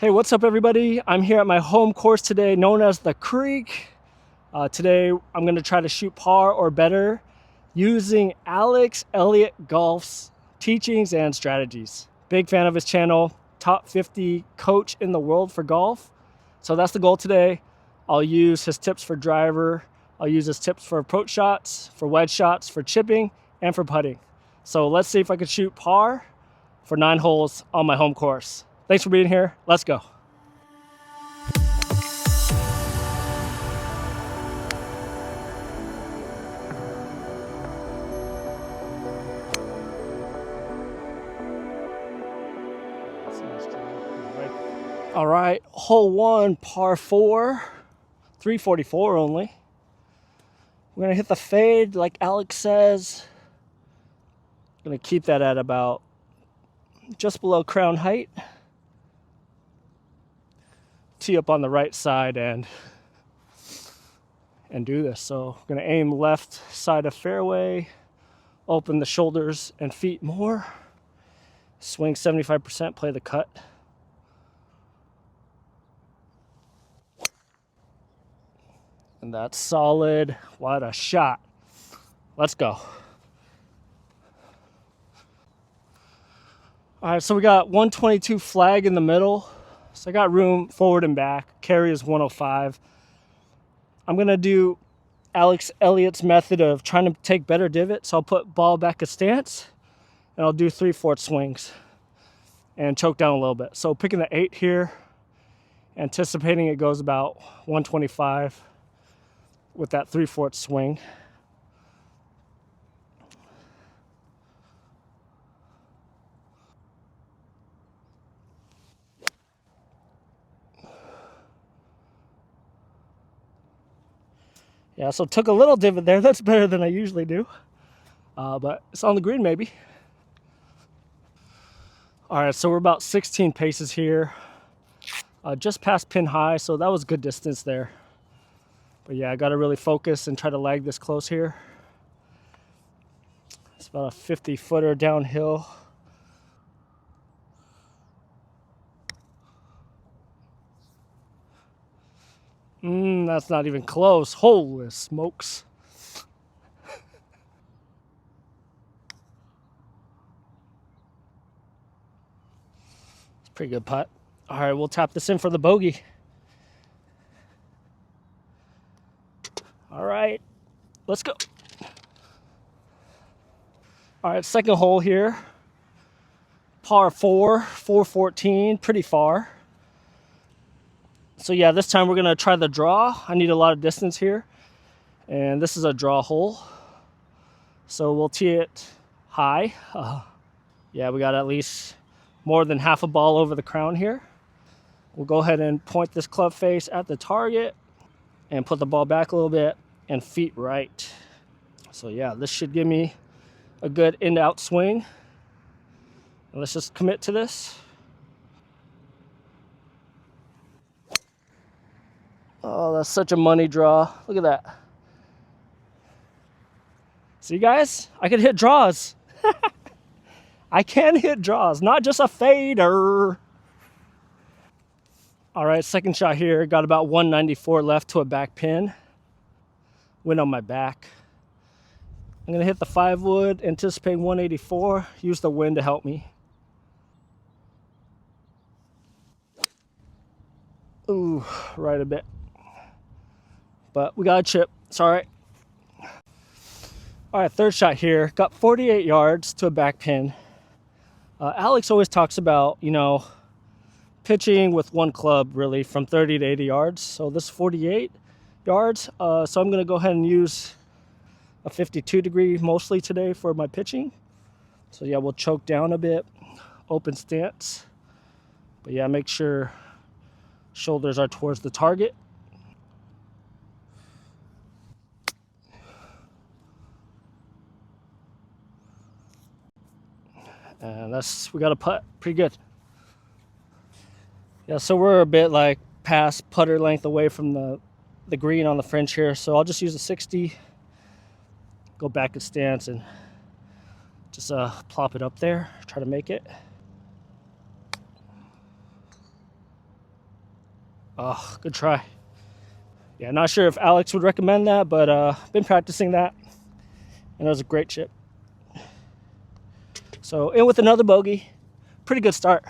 Hey, what's up everybody? I'm here at my home course today, known as the Creek. Today I'm going to try to shoot par or better using Alex Elliott Golf's teachings and strategies. Big fan of his channel, top 50 coach in the world for golf. So that's the goal today. I'll use his tips for driver, I'll use his tips for approach shots, for wedge shots, for chipping, and for putting. So let's see if I can shoot par for 9 holes on my home course. Thanks for being here. Let's go. All right, hole 1, par 4, 344 only. We're gonna hit the fade like Alex says. Gonna keep that at about just below crown height. Tee up on the right side and do this. So I'm gonna aim left side of fairway, open the shoulders and feet more, swing 75%, play the cut. And that's solid. What a shot. Let's go. All right, so we got 122 flag in the middle. So I got room forward and back. Carry is 105. I'm gonna do Alex Elliott's method of trying to take better divots. So I'll put ball back a stance and I'll do 3/4 swings and choke down a little bit. So picking the 8 here, anticipating it goes about 125 with that 3/4 swing. Yeah, so took a little divot there. That's better than I usually do. But it's on the green maybe. All right, so we're about 16 paces here. Just past pin high, so that was good distance there. But yeah, I gotta really focus and try to lag this close here. It's about a 50-footer downhill. That's not even close. Holy smokes. It's a pretty good putt. All right, we'll tap this in for the bogey. All right, let's go. All right, second hole here. Par 4, 414, pretty far. So yeah, this time we're gonna try the draw. I need a lot of distance here. And this is a draw hole. So we'll tee it high. Yeah, we got at least more than half a ball over the crown here. We'll go ahead and point this club face at the target and put the ball back a little bit and feet right. So yeah, this should give me a good in-out swing. And let's just commit to this. Oh, that's such a money draw. Look at that. See guys, I can hit draws. I can hit draws, not just a fader. All right, second shot here. Got about 194 left to a back pin. Wind on my back. I'm gonna hit the 5 wood, anticipating 184. Use the wind to help me. Ooh, right a bit. But we got a chip, it's all right. All right, third shot here. Got 48 yards to a back pin. Alex always talks about, pitching with one club really from 30 to 80 yards. So this is 48 yards. So I'm gonna go ahead and use a 52 degree mostly today for my pitching. So yeah, we'll choke down a bit, open stance. But yeah, make sure shoulders are towards the target. And we got a putt, pretty good. Yeah, so we're a bit like past putter length away from the green on the fringe here. So I'll just use a 60, go back in stance and just plop it up there, try to make it. Oh, good try. Yeah, not sure if Alex would recommend that, but been practicing that, and it was a great chip. So in with another bogey. Pretty good start.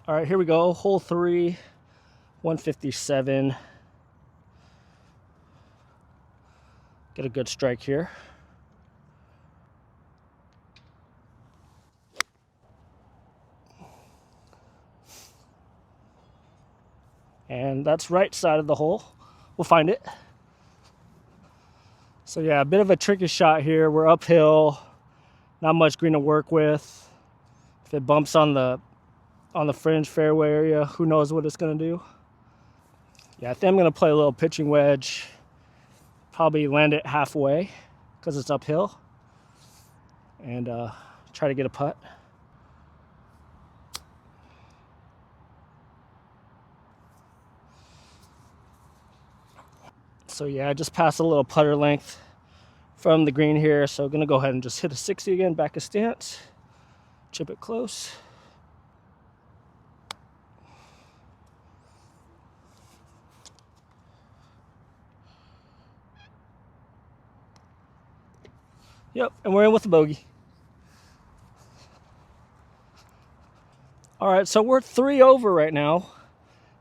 All right, here we go. Hole 3, 157. Get a good strike here. And that's right side of the hole. We'll find it. So yeah, a bit of a tricky shot here. We're uphill, not much green to work with. If it bumps on the fringe fairway area, who knows what it's gonna do. Yeah, I think I'm gonna play a little pitching wedge. Probably land it halfway because it's uphill, and try to get a putt. So yeah, I just passed a little putter length from the green here, so gonna go ahead and just hit a 60 again, back of stance, chip it close. Yep, and we're in with a bogey. All right, so we're 3 over right now.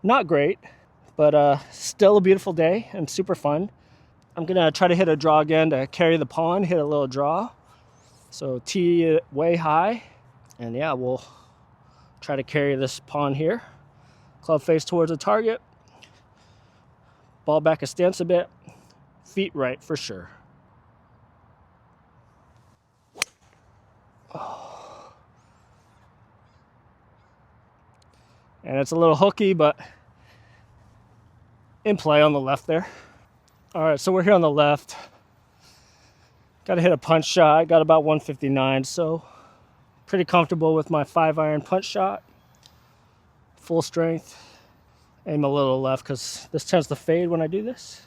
Not great, but still a beautiful day and super fun. I'm gonna try to hit a draw again to carry the pond, hit a little draw. So tee it way high, and yeah, we'll try to carry this pond here. Club face towards the target. Ball back a stance a bit. Feet right for sure. And it's a little hooky, but in play on the left there. All right, so we're here on the left. Got to hit a punch shot. Got about 159, so pretty comfortable with my 5-iron punch shot. Full strength. Aim a little left because this tends to fade when I do this.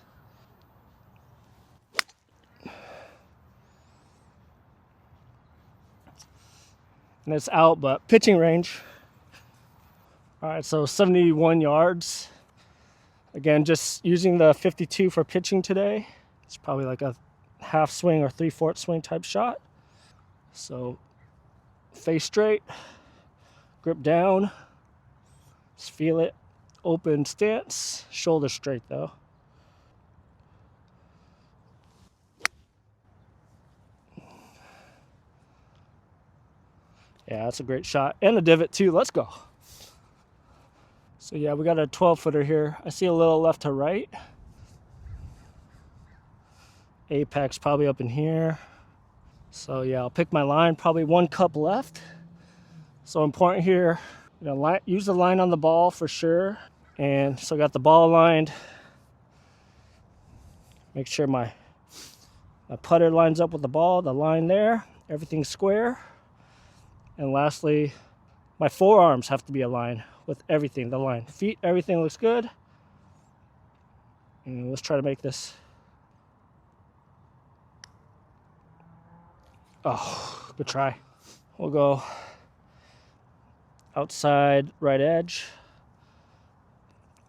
And it's out, but pitching range. All right, so 71 yards. Again, just using the 52 for pitching today. It's probably like a half swing or 3/4 swing type shot. So face straight, grip down, just feel it, open stance, shoulder straight though. Yeah, that's a great shot. And a divot too, let's go. So yeah, we got a 12-footer here. I see a little left to right. Apex probably up in here. So yeah, I'll pick my line, probably 1 cup left. So important here, you know, use the line on the ball for sure. And so I got the ball aligned. Make sure my putter lines up with the ball, the line there, everything's square. And lastly, my forearms have to be aligned with everything, the line. Feet, everything looks good. And let's try to make this. Oh, good try. We'll go outside right edge.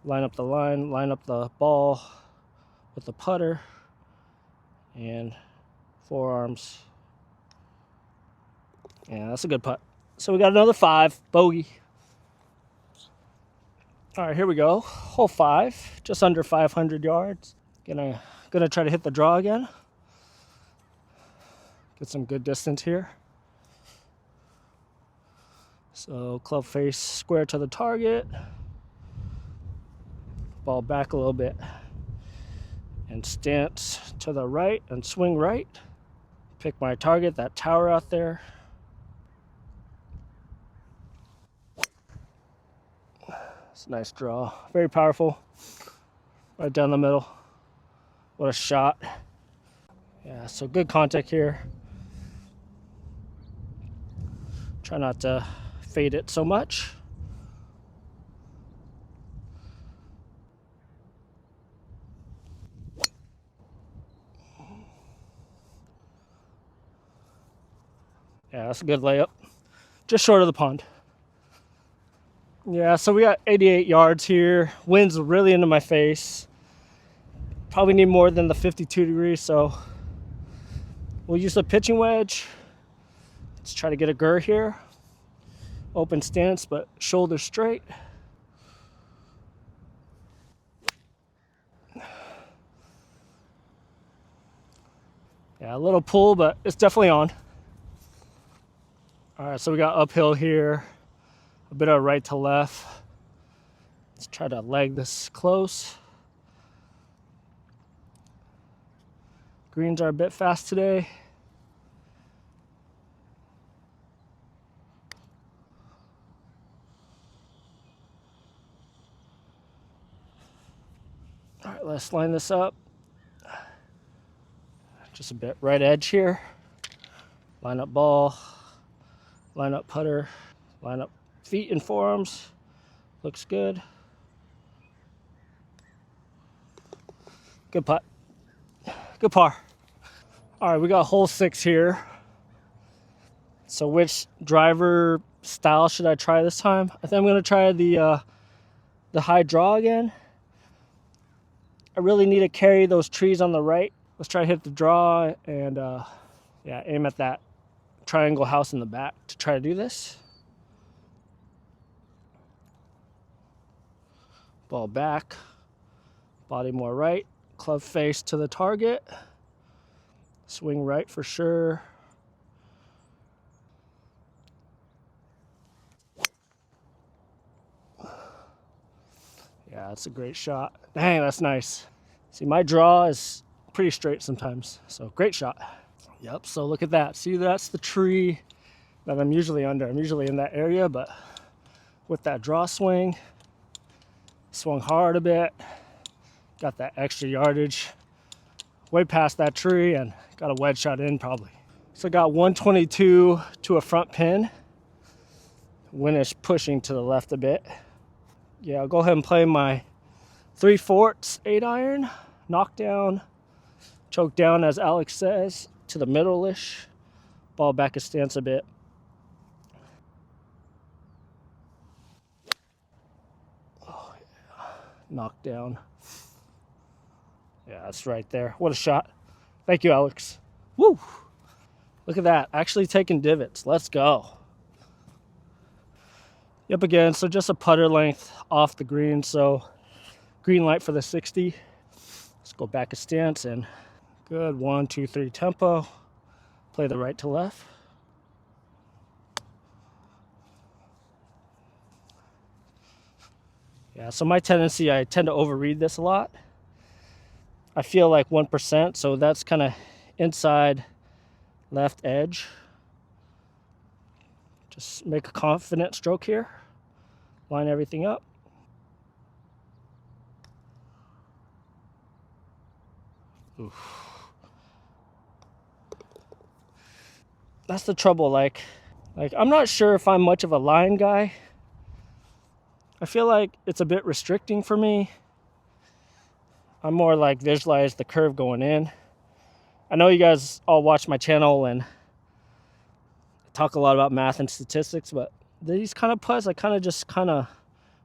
Line up the line, line up the ball with the putter. And forearms. Yeah, that's a good putt. So we got another 5, bogey. All right, here we go. Hole 5, just under 500 yards. Gonna try to hit the draw again. Get some good distance here. So club face square to the target. Ball back a little bit. And stance to the right and swing right. Pick my target, that tower out there. It's a nice draw. Very powerful. Right down the middle. What a shot. Yeah, so good contact here. Try not to fade it so much. Yeah, that's a good layup. just short of the pond. Yeah, so we got 88 yards here. Wind's really into my face. Probably need more than the 52 degrees, so we'll use a pitching wedge. Let's try to get a gur here. Open stance, but shoulders straight. Yeah, a little pull, but it's definitely on. All right, so we got uphill here, a bit of right to left. Let's try to leg this close. Greens are a bit fast today. All right, let's line this up. Just a bit right edge here. Line up ball, line up putter, line up feet and forearms. Looks good. Good putt. Good par. All right, we got hole 6 here. So which driver style should I try this time? I think I'm gonna try the high draw again. I really need to carry those trees on the right. Let's try to hit the draw and yeah, aim at that triangle house in the back to try to do this. Ball back, body more right, club face to the target. Swing right for sure. Yeah, that's a great shot. Dang, that's nice. See, my draw is pretty straight sometimes, so great shot. Yep, so look at that. See, that's the tree that I'm usually under. I'm usually in that area, but with that draw swing, swung hard a bit, got that extra yardage, way past that tree, and got a wedge shot in probably. So I got 122 to a front pin. Wind is pushing to the left a bit. Yeah, I'll go ahead and play my 3/4 8-iron, knock down, choke down as Alex says, to the middle-ish, ball back a stance a bit. Oh, yeah. Knock down. Yeah, that's right there. What a shot. Thank you, Alex. Woo! Look at that, actually taking divots. Let's go. Yep, again, so just a putter length off the green, so green light for the 60. Let's go back a stance and good 1, 2, 3 tempo. Play the right to left. Yeah, so my tendency, I tend to overread this a lot. I feel like 1%, so that's kind of inside left edge. Just make a confident stroke here. Line everything up. Oof. That's the trouble, like I'm not sure if I'm much of a line guy. I feel like it's a bit restricting for me. I'm more like visualize the curve going in. I know you guys all watch my channel and talk a lot about math and statistics, but these kind of putts, I kind of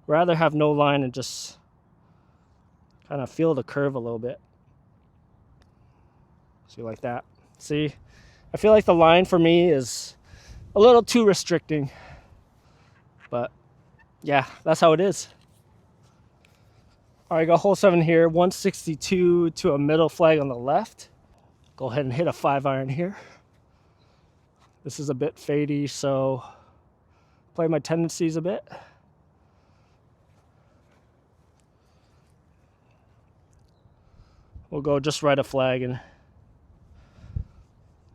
rather have no line and just kind of feel the curve a little bit. See, like that. See, I feel like the line for me is a little too restricting, but yeah, that's how it is. All right, got hole 7 here, 162 to a middle flag on the left. Go ahead and hit a 5-iron here. This is a bit fadey, so play my tendencies a bit. We'll go just right a flag and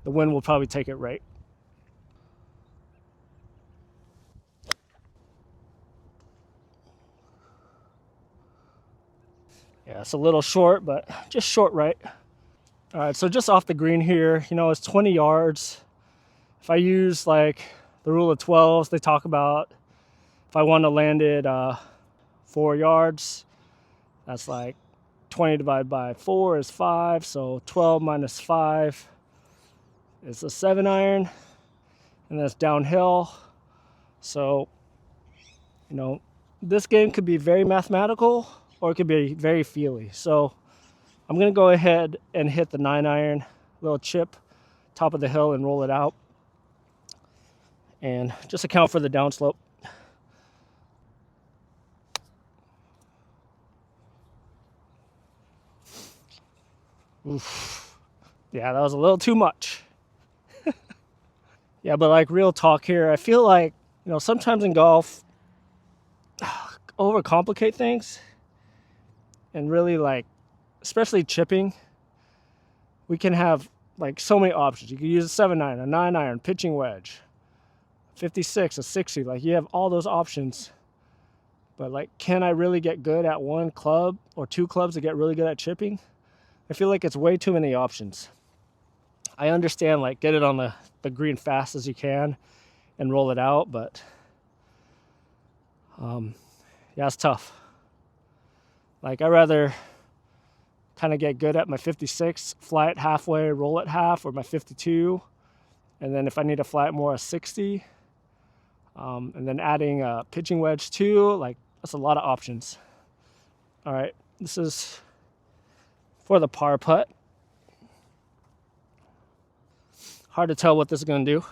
the wind will probably take it right. Yeah, it's a little short, but just short right. All right, so just off the green here, you know, it's 20 yards. If I use like the rule of 12s, they talk about if I want to land it 4 yards, that's like 20 divided by 4 is 5. So 12 minus 5 is a 7-iron. And that's downhill. So, you know, this game could be very mathematical or it could be very feely. So I'm going to go ahead and hit the 9-iron, little chip, top of the hill, and roll it out. And just account for the downslope. Oof. Yeah, that was a little too much. Yeah, but like real talk here, I feel like, you know, sometimes in golf, overcomplicate things and really like, especially chipping, we can have like so many options. You can use a 7-iron, a 9-iron, pitching wedge, 56, a 60. Like you have all those options. But like, can I really get good at one club or two clubs to get really good at chipping? I feel like it's way too many options. I understand like get it on the green fast as you can and roll it out, but yeah, it's tough. Like I'd rather kind of get good at my 56, fly it halfway, roll it half, or my 52, and then if I need to fly it more, a 60, and then adding a pitching wedge too. Like that's a lot of options. All right, this is for the par putt. Hard to tell what this is going to do.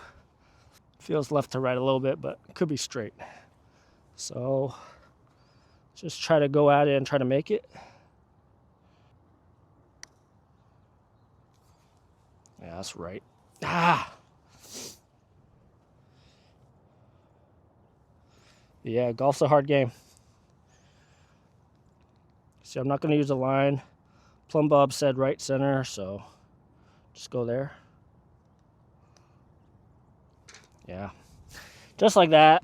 Feels left to right a little bit, but it could be straight. So just try to go at it and try to make it. Yeah, that's right. Yeah, golf's a hard game. See, I'm not going to use a line. Plumb Bob said right center, so just go there. Yeah, just like that.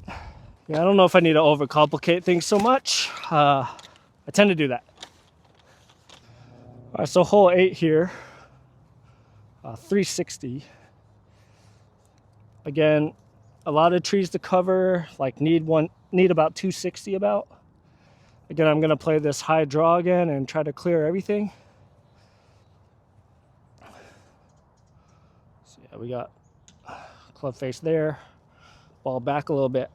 Yeah, I don't know if I need to overcomplicate things so much. I tend to do that. All right, so hole 8 here, 360. Again, a lot of trees to cover. Like need about 260 about. Again, I'm gonna play this high draw again and try to clear everything. So yeah, we got club face there. Ball back a little bit.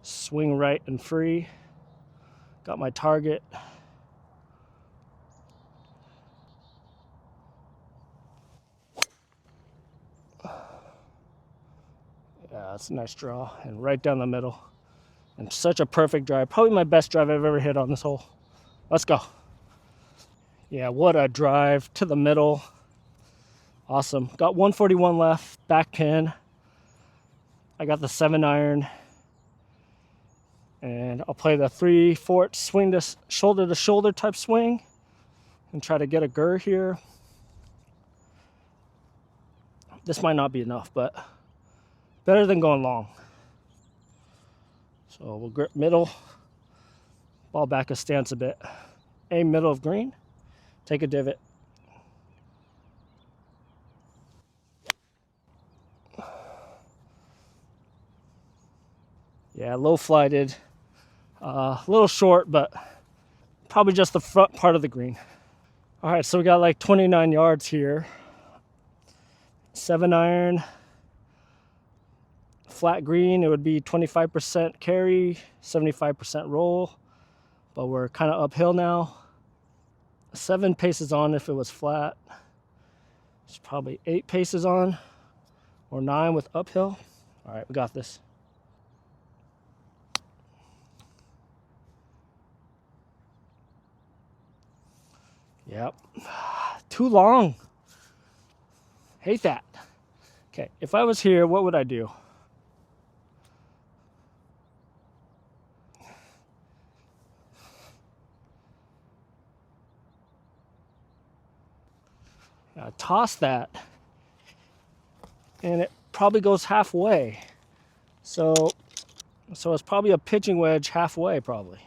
Swing right and free. Got my target. Yeah, that's a nice draw and right down the middle. And such a perfect drive. Probably my best drive I've ever hit on this hole. Let's go. Yeah, what a drive to the middle. Awesome. Got 141 left, back pin. I got the 7-iron. And I'll play the 3/4 swing, to shoulder type swing and try to get a gur here. This might not be enough, but better than going long. So we'll grip middle, ball back a stance a bit. Aim middle of green, take a divot. Yeah, low flighted, a little short, but probably just the front part of the green. All right, so we got like 29 yards here. 7-iron, flat green, it would be 25% carry, 75% roll, but we're kind of uphill now. 7 paces on if it was flat. It's probably 8 paces on, or 9 with uphill. All right, we got this. Yep, too long. Hate that. Okay, if I was here, what would I do? Toss that, and it probably goes halfway. So it's probably a pitching wedge halfway, probably.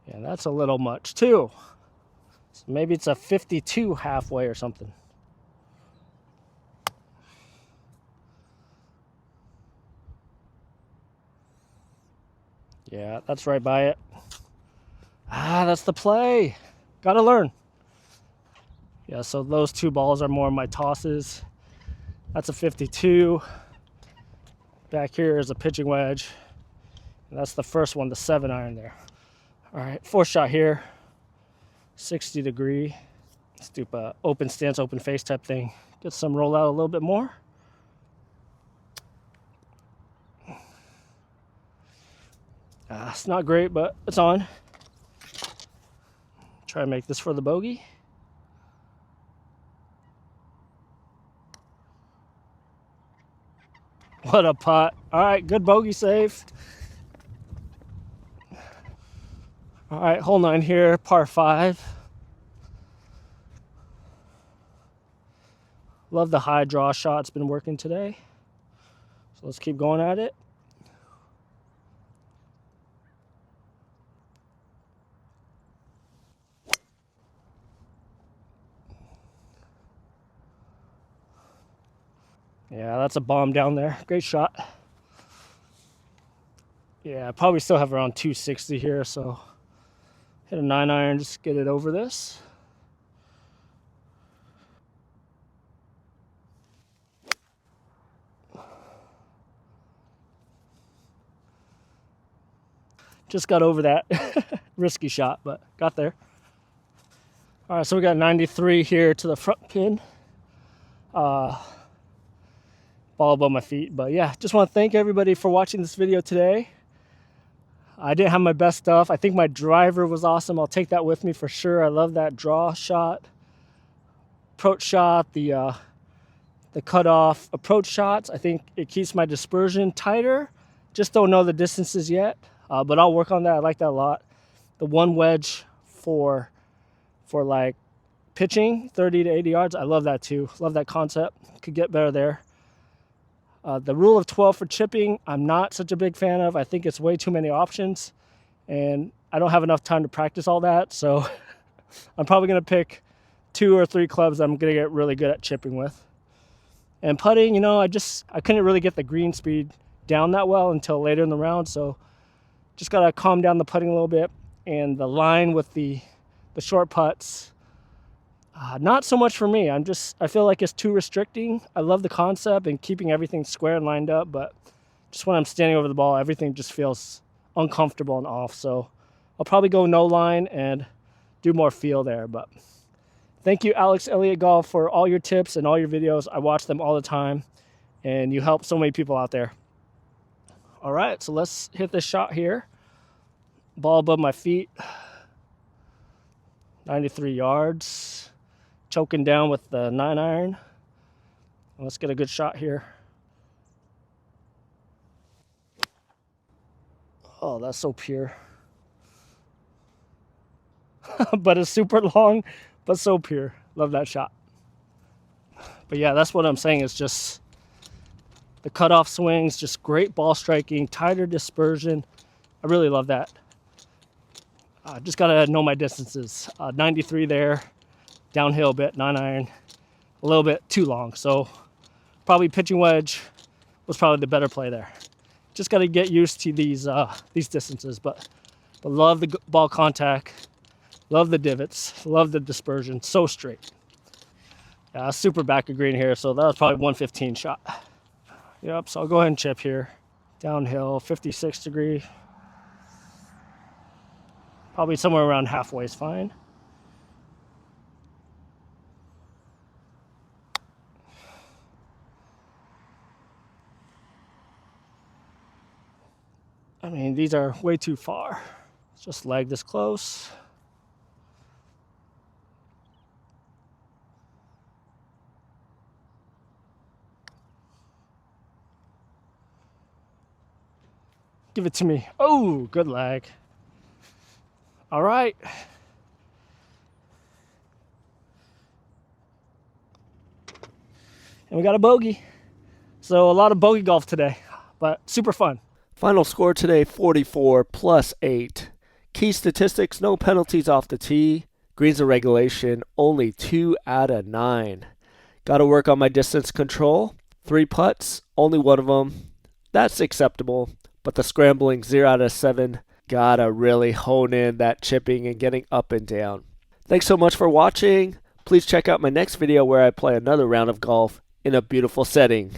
Yeah, that's a little much too. So maybe it's a 52 halfway or something. Yeah, that's right by it. That's the play. Gotta learn. Yeah, so those two balls are more my tosses. That's a 52. Back here is a pitching wedge. And that's the first one, the 7-iron there. All right, fourth shot here, 60 degree. Let's do a open stance, open face type thing. Get some roll out a little bit more. It's not great, but it's on. Try to make this for the bogey. What a putt. All right, good bogey save. All right, hole 9 here, par 5. Love the high draw shot. It's been working today. So let's keep going at it. Yeah, that's a bomb down there. Great shot. Yeah, I probably still have around 260 here, so hit a 9-iron, just get it over this. Just got over that risky shot, but got there. All right, so we got 93 here to the front pin. Ball above my feet, but yeah, just want to thank everybody for watching this video today. I didn't have my best stuff. I think my driver was awesome. I'll take that with me for sure. I love that draw shot, approach shot, the cutoff approach shots. I think it keeps my dispersion tighter. Just don't know the distances yet, but I'll work on that. I like that a lot. The one wedge for like pitching 30 to 80 yards. I love that too. Love that concept. Could get better there. The rule of 12 for chipping, I'm not such a big fan of. I think it's way too many options, and I don't have enough time to practice all that. So I'm probably going to pick 2 or 3 clubs I'm going to get really good at chipping with. And putting, you know, I couldn't really get the green speed down that well until later in the round. So just got to calm down the putting a little bit. And the line with the short putts, not so much for me. I feel like it's too restricting. I love the concept and keeping everything square and lined up, but just when I'm standing over the ball, everything just feels uncomfortable and off. So I'll probably go no line and do more feel there. But thank you, Alex Elliott Golf, for all your tips and all your videos. I watch them all the time, and you help so many people out there. All right, so let's hit this shot here. Ball above my feet, 93 yards. Choking down with the 9-iron. Let's get a good shot here. Oh, that's so pure. But it's super long, but so pure. Love that shot. But yeah, that's what I'm saying. Is just the cutoff swings, just great ball striking, tighter dispersion. I really love that. Just gotta know my distances. 93 there. Downhill a bit, 9-iron, a little bit too long. So probably pitching wedge was probably the better play there. Just got to get used to these distances, but love the ball contact, love the divots, love the dispersion, so straight. Yeah, super back of green here, so that was probably 115 shot. Yep, so I'll go ahead and chip here. Downhill, 56 degree. Probably somewhere around halfway is fine. I mean, these are way too far. Let's just leg this close. Give it to me. Oh, good lag. All right. And we got a bogey. So a lot of bogey golf today, but super fun. Final score today, 44 plus 8. Key statistics, no penalties off the tee. Greens and regulation, only 2 out of 9. Got to work on my distance control. 3 putts, only 1 of them. That's acceptable. But the scrambling, 0 out of 7. Got to really hone in that chipping and getting up and down. Thanks so much for watching. Please check out my next video where I play another round of golf in a beautiful setting.